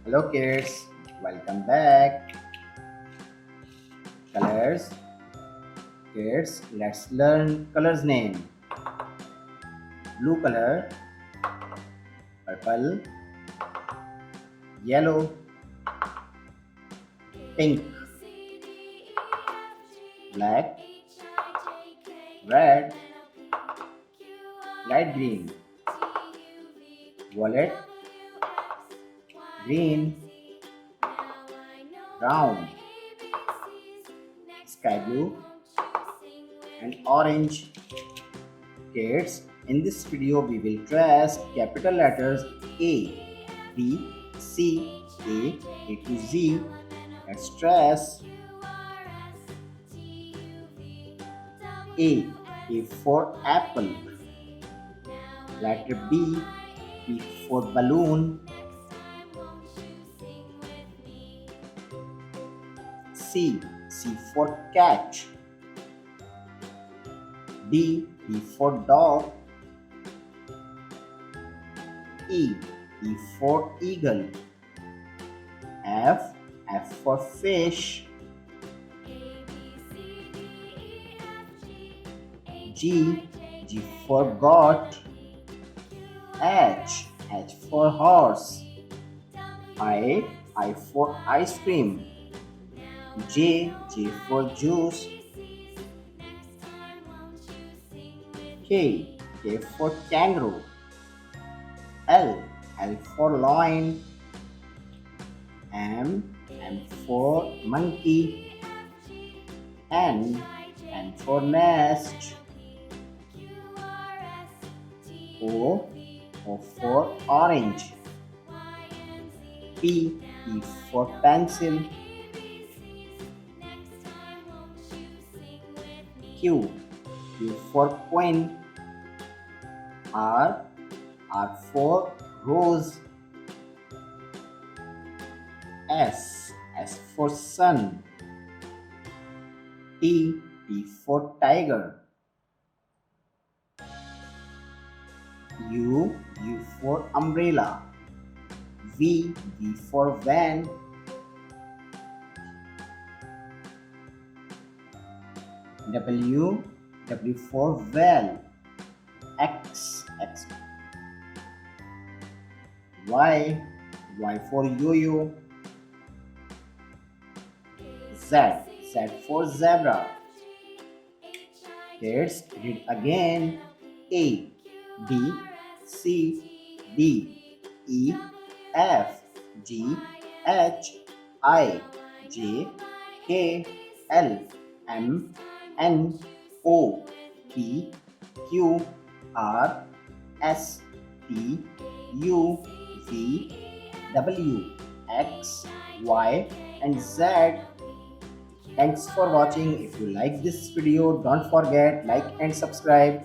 Hello kids, welcome back. Colors. Kids, let's learn colors name. Blue color, purple, yellow, pink, black, red, light green, violet, green, brown, sky blue, and orange. Kids, in this video we will trace capital letters A, B, C, A to Z. Let's trace A. A for apple. Letter B. B for balloon. C. C for cat. D. D for dog. E. E for eagle. F. F for fish. G. G for goat. H. H for horse. I for ice cream. J. J for juice. K. K for kangaroo. L. L for lion. M. M for monkey. N. N for nest. O. O for orange. P. P for pencil. Q. Q for queen. R. R for rose. S. S for sun. T. T for tiger. U. U for umbrella. V. V for van. W. W for well. X. X. Y. Y for yo-yo. Z. Z for zebra. Kids, read again. A. B. C. D. E. F. G. H. I. J. K. L. M. N. O. P. Q. R. S. T. U. V. W. X. Y. and Z. Thanks for watching. If you like this video, don't forget like and subscribe.